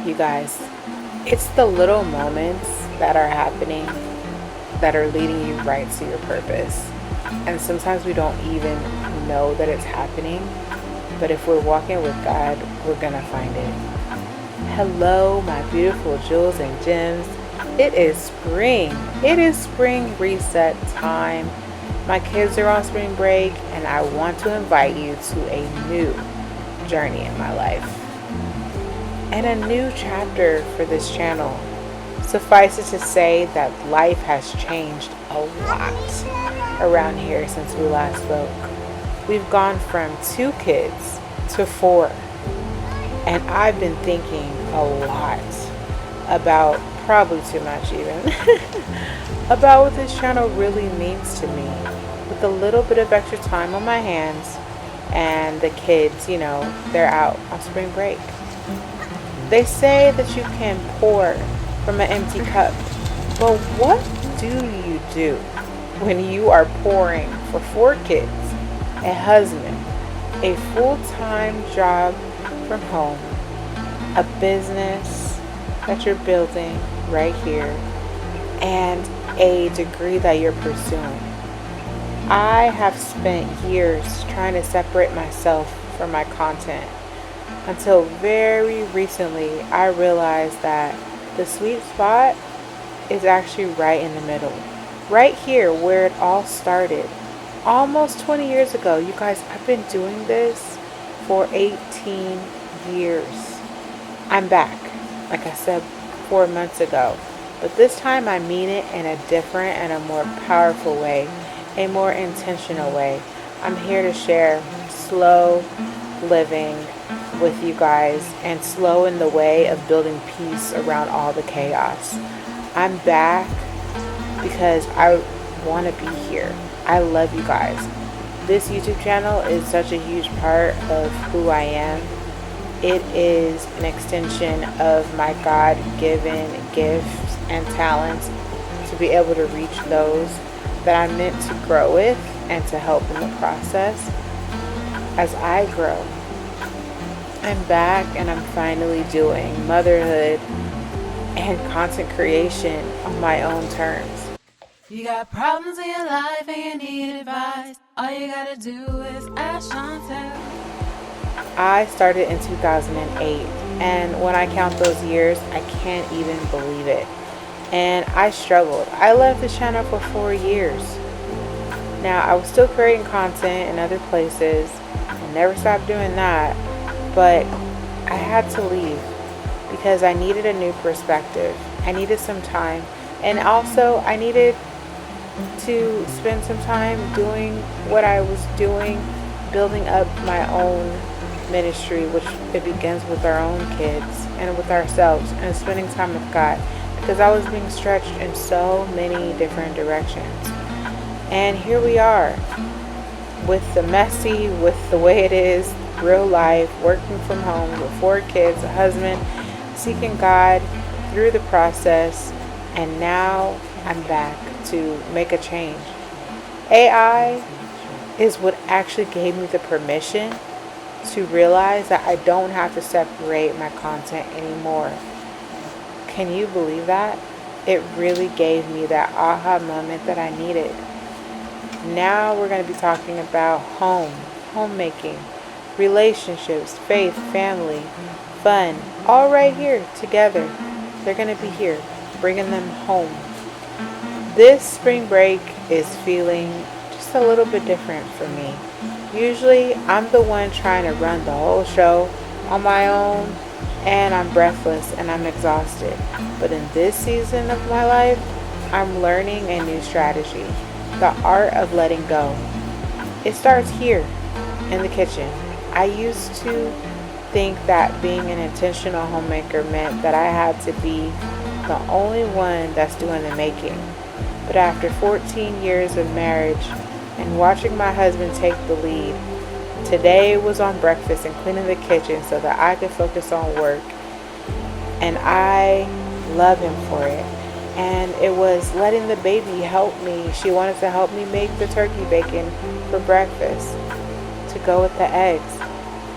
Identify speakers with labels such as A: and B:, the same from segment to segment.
A: You guys, it's the little moments that are happening that are leading you right to your purpose. And sometimes we don't even know that it's happening, but if we're walking with God, we're gonna find it. Hello, my beautiful jewels and gems. It is spring. It is spring reset time. My kids are on spring break, and I want to invite you to a new journey in my life and a new chapter for this channel. Suffice it to say that life has changed a lot around here since we last spoke. We've gone from 2 kids to 4, and I've been thinking a lot about, probably too much even, about what this channel really means to me. With a little bit of extra time on my hands, and the kids, they're out on spring break. They say that you can pour from an empty cup, but what do you do when you are pouring for 4 kids, a husband, a full-time job from home, a business that you're building right here, and a degree that you're pursuing? I have spent years trying to separate myself from my content until very recently I realized that the sweet spot is actually right in the middle. Right here where it all started. Almost 20 years ago. You guys, I've been doing this for 18 years. I'm back, like I said 4 months ago. But this time I mean it in a different and a more powerful way, a more intentional way. I'm here to share slow living with you guys, and slow in the way of building peace around all the chaos. I'm back because I want to be here. I love you guys. This YouTube channel is such a huge part of who I am. It is an extension of my God-given gifts and talents to be able to reach those that I'm meant to grow with and to help in the process as I grow. I'm back, and I'm finally doing motherhood and content creation on my own terms.
B: You got problems in your life and you need advice. All you gotta do is ask Chantel.
A: I started in 2008, and when I count those years, I can't even believe it. And I struggled. I left the channel for 4 years. Now, I was still creating content in other places. I never stopped doing that. But I had to leave because I needed a new perspective. I needed some time. And also, I needed to spend some time doing what I was doing, building up my own ministry, which it begins with our own kids and with ourselves, and spending time with God, because I was being stretched in so many different directions. And here we are with the messy, with the way it is, real life, working from home with 4 kids, a husband, seeking God through the process, and now I'm back to make a change. AI is what actually gave me the permission to realize that I don't have to separate my content anymore. Can you believe that? It really gave me that aha moment that I needed. Now we're going to be talking about homemaking, relationships, faith, family, fun, all right here together. They're going to be here, bringing them home. This spring break is feeling just a little bit different for me. Usually I'm the one trying to run the whole show on my own, and I'm breathless and I'm exhausted. But in this season of my life, I'm learning a new strategy, the art of letting go. It starts here in the kitchen. I used to think that being an intentional homemaker meant that I had to be the only one that's doing the making. But after 14 years of marriage and watching my husband take the lead, today was on breakfast and cleaning the kitchen so that I could focus on work. And I love him for it. And it was letting the baby help me. She wanted to help me make the turkey bacon for breakfast to go with the eggs.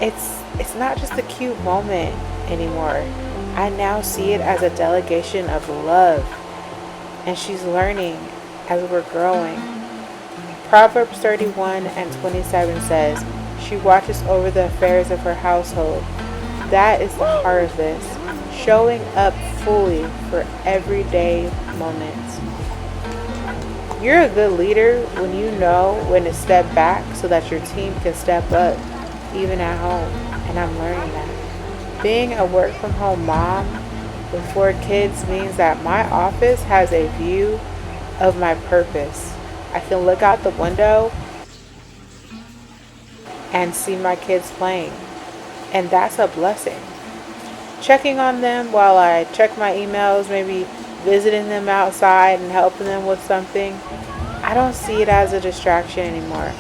A: It's not just a cute moment anymore. I now see it as a delegation of love, and she's learning as we're growing. Proverbs 31 and 27 says, "She watches over the affairs of her household." That is the heart of this, showing up fully for everyday moments. You're a good leader when you know when to step back so that your team can step up, even at home. And I'm learning that. Being a work from home mom with 4 kids means that my office has a view of my purpose. I can look out the window and see my kids playing, and that's a blessing. Checking on them while I check my emails, maybe visiting them outside and helping them with something, I don't see it as a distraction anymore.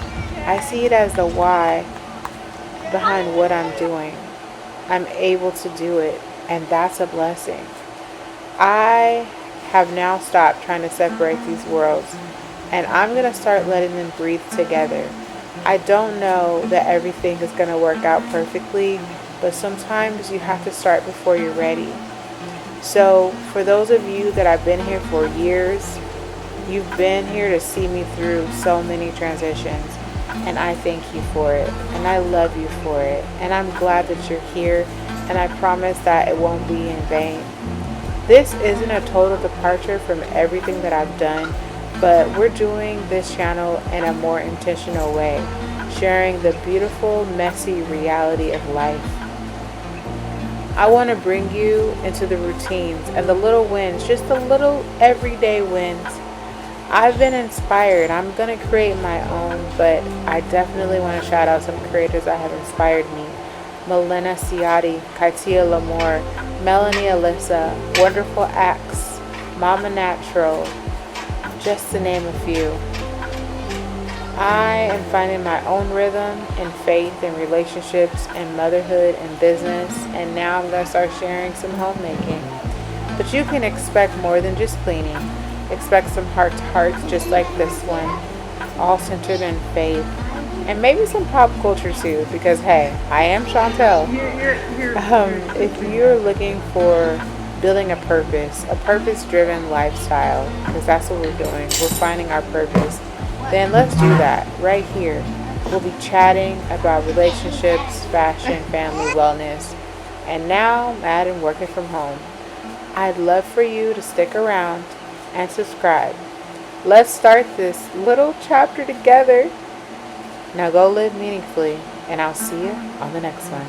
A: I see it as the why behind what I'm doing. I'm able to do it, and that's a blessing. I have now stopped trying to separate these worlds, and I'm going to start letting them breathe together. I don't know that everything is going to work out perfectly, but sometimes you have to start before you're ready. So, for those of you that have been here for years, you've been here to see me through so many transitions, and I thank you for it, and I love you for it, and I'm glad that you're here, and I promise that it won't be in vain. This isn't a total departure from everything that I've done, but we're doing this channel in a more intentional way, sharing the beautiful, messy reality of life. I want to bring you into the routines and the little wins, just the little everyday wins. I've been inspired. I'm going to create my own, but I definitely want to shout out some creators that have inspired me. Melena Ciati, Kaitia Lamore, Melanie Alyssa, Wonderful Acts, Mama Natural, just to name a few. I am finding my own rhythm and faith in relationships and motherhood and business, and now I'm going to start sharing some homemaking. But you can expect more than just cleaning. Expect some heart-to-hearts just like this one, all centered in faith, and maybe some pop culture too, because hey, I am Chantel. If you're looking for building a purpose-driven lifestyle, because that's what we're doing, we're finding our purpose, then let's do that right here. We'll be chatting about relationships, fashion, family, wellness, and now mad and working from home. I'd love for you to stick around and subscribe. Let's start this little chapter together. Now go live meaningfully, and I'll see you on the next one.